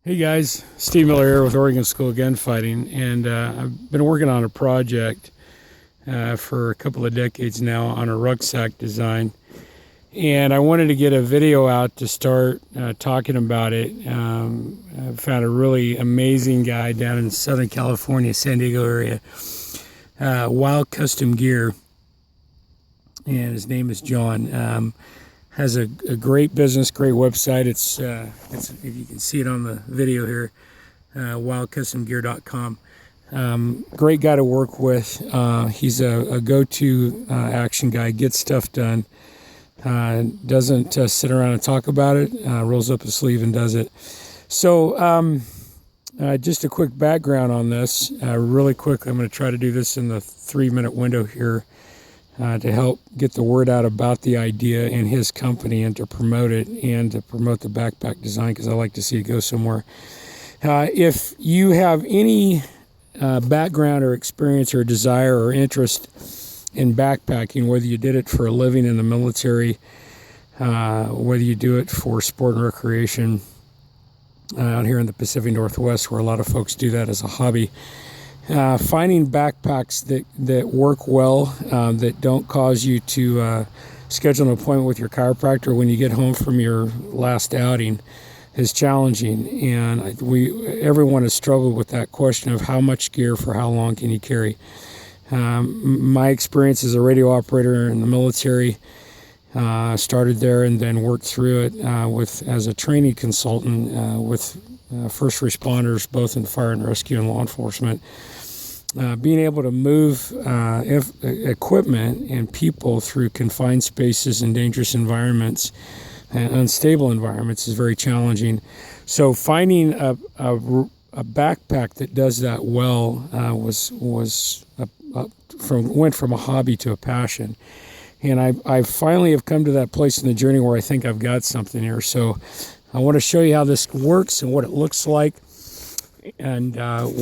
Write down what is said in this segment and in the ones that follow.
Hey guys, Steve Miller here with Oregon School of Gunfighting, and I've been working on a project for a couple of decades now on a rucksack design, and I wanted to get a video out to start talking about it. I found a really amazing guy down in Southern California, San Diego area, Wilde Custom Gear, and his name is John. Has a great business, great website. It's if you can see it on the video here, wildcustomgear.com. Great guy to work with. He's a go-to action guy, gets stuff done. Doesn't sit around and talk about it. Rolls up his sleeve and does it. So just a quick background on this. Really quick, I'm going to try to do this in the 3-minute window here. To help get the word out about the idea and his company and to promote it and to promote the backpack design, because I like to see it go somewhere. If you have any background or experience or desire or interest in backpacking, whether you did it for a living in the military, whether you do it for sport and recreation out here in the Pacific Northwest, where a lot of folks do that as a hobby, finding backpacks that work well, that don't cause you to schedule an appointment with your chiropractor when you get home from your last outing is challenging. And everyone has struggled with that question of how much gear for how long can you carry. My experience as a radio operator in the military, started there and then worked through it as a training consultant with first responders, both in fire and rescue and law enforcement. Being able to move equipment and people through confined spaces and dangerous environments and unstable environments is very challenging. So finding a backpack that does that well went from a hobby to a passion. And I finally have come to that place in the journey where I think I've got something here. So I want to show you how this works and what it looks like and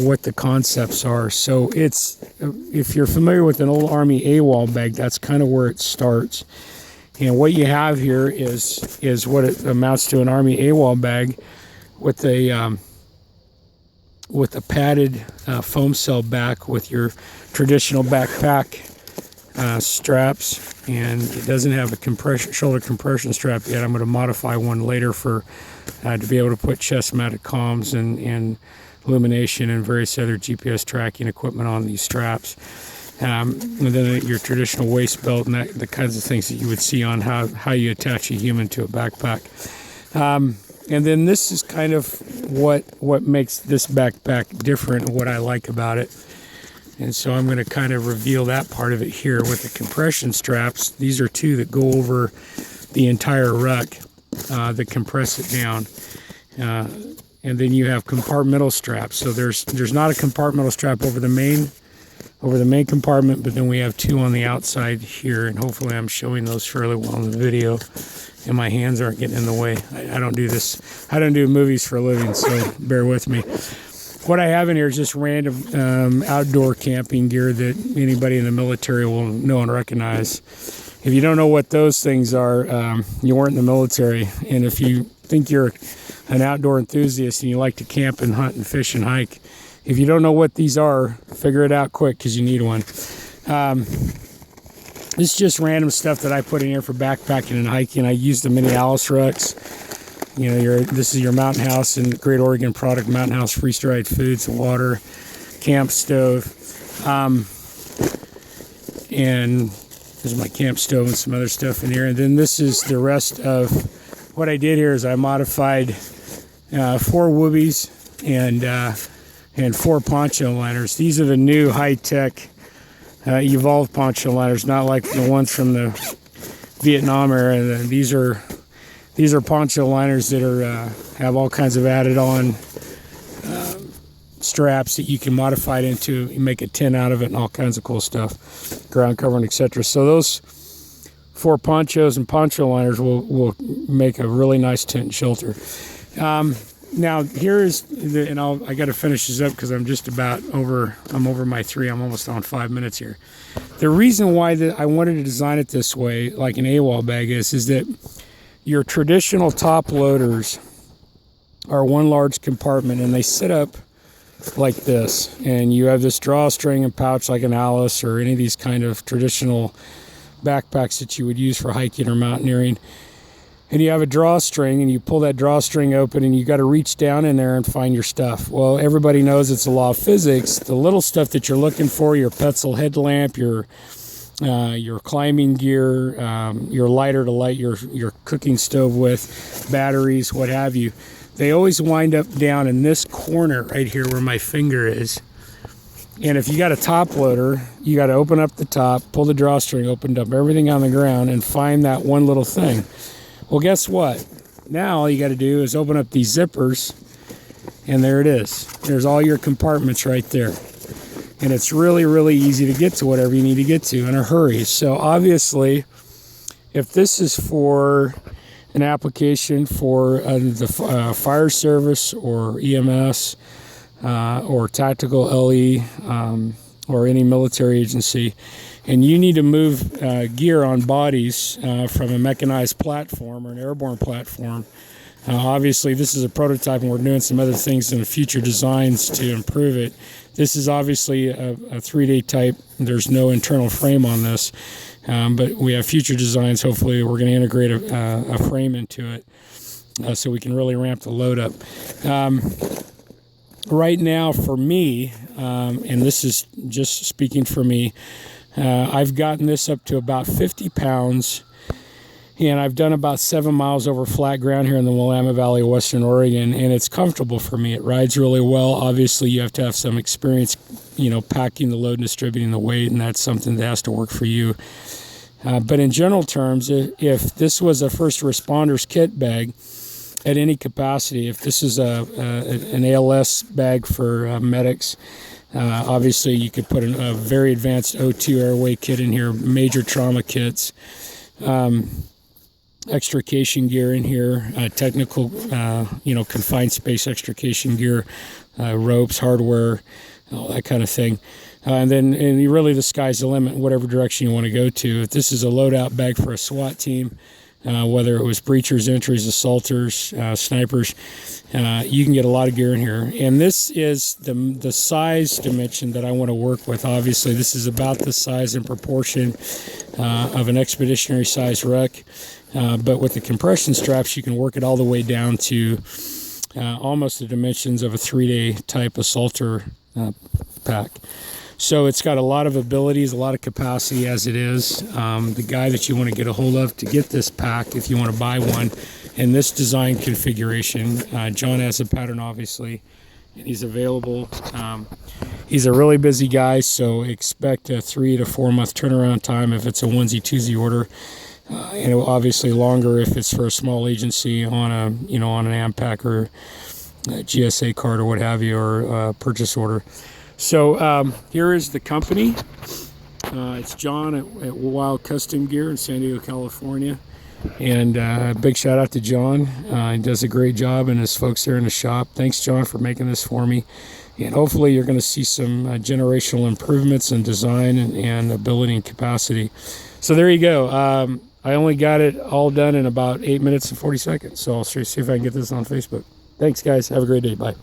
what the concepts are. So if you're familiar with an old Army AWOL bag, that's kind of where it starts. And what you have here is what it amounts to an Army AWOL bag with a padded foam cell back with your traditional backpack straps, and it doesn't have a shoulder compression strap yet. I'm going to modify one later to be able to put chest mounted comms and illumination and various other GPS tracking equipment on these straps. And then your traditional waist belt and the kinds of things that you would see on how you attach a human to a backpack. And then this is kind of what makes this backpack different and what I like about it. And so I'm going to kind of reveal that part of it here with the compression straps. These are two that go over the entire ruck that compress it down. And then you have compartmental straps. So there's not a compartmental strap over the main compartment, but then we have two on the outside here, and hopefully I'm showing those fairly well in the video and my hands aren't getting in the way. I don't do movies for a living, so bear with me. What I have in here is just random outdoor camping gear that anybody in the military will know and recognize. If you don't know what those things are, you weren't in the military. And if you think you're an outdoor enthusiast and you like to camp and hunt and fish and hike, if you don't know what these are, figure it out quick because you need one. It's just random stuff that I put in here for backpacking and hiking. I use the mini Alice rucks. You know, this is your Mountain House and Great Oregon product, Mountain House freeze-dried foods, water, camp stove. And there's my camp stove and some other stuff in here. And then this is the rest of what I did here is I modified 4 whoobies and 4 poncho liners. These are the new high-tech evolved poncho liners, not like the ones from the Vietnam era. These are poncho liners that have all kinds of added on straps that you can modify it into. You make a tent out of it and all kinds of cool stuff, ground covering, etc. So those 4 ponchos and poncho liners will make a really nice tent and shelter. Now here is I got to finish this up because I'm just about over. I'm over my 3. I'm almost on 5 minutes here. The reason why I wanted to design it this way, like an AWOL bag, is that your traditional top loaders are one large compartment, and they sit up like this. And you have this drawstring and pouch like an Alice or any of these kind of traditional backpacks that you would use for hiking or mountaineering. And you have a drawstring, and you pull that drawstring open, and you got to reach down in there and find your stuff. Well, everybody knows it's a law of physics. The little stuff that you're looking for, your Petzl headlamp, your climbing gear, your lighter to light your cooking stove with, batteries, what have you, they always wind up down in this corner right here where my finger is. And if you got a top loader, you got to open up the top, pull the drawstring, open up everything on the ground, and find that one little thing. Well, guess what? Now all you got to do is open up these zippers, and there it is. There's all your compartments right there. And it's really, really easy to get to whatever you need to get to in a hurry. So obviously, if this is for an application for the fire service or EMS or tactical LE or any military agency, and you need to move gear on bodies from a mechanized platform or an airborne platform, obviously this is a prototype, and we're doing some other things in the future designs to improve it. This is obviously a 3D type. There's no internal frame on this, but we have future designs. Hopefully we're going to integrate a frame into it so we can really ramp the load up. Right now for me, and this is just speaking for me, I've gotten this up to about 50 pounds, and I've done about 7 miles over flat ground here in the Willamette Valley of Western Oregon, and it's comfortable for me. It rides really well. Obviously, you have to have some experience, packing the load and distributing the weight, and that's something that has to work for you. But in general terms, if this was a first responders kit bag at any capacity, if this is an ALS bag for medics, obviously you could put a very advanced O2 airway kit in here, major trauma kits, extrication gear in here, technical, confined space extrication gear, ropes, hardware, all that kind of thing. And really the sky's the limit, whatever direction you want to go to. If this is a loadout bag for a SWAT team, whether it was breachers, entries, assaulters, snipers, you can get a lot of gear in here. And this is the size dimension that I want to work with. Obviously, this is about the size and proportion of an expeditionary size Ruck. But with the compression straps, you can work it all the way down to almost the dimensions of a 3-day type assaulter pack. So it's got a lot of abilities, a lot of capacity as it is. The guy that you want to get a hold of to get this pack, if you want to buy one, in this design configuration, John has a pattern, obviously, and he's available. He's a really busy guy, so expect a 3 to 4 month turnaround time if it's a onesie-twosie order. And obviously longer if it's for a small agency on an AMPAC or a GSA card or what have you, or a purchase order. So here is the company. It's John at Wilde Custom Gear in San Diego, California. And a big shout out to John. He does a great job, and his folks there in the shop. Thanks, John, for making this for me. And hopefully you're going to see some generational improvements in design and ability and capacity. So there you go. I only got it all done in about 8 minutes and 40 seconds. So I'll see if I can get this on Facebook. Thanks, guys. Have a great day. Bye.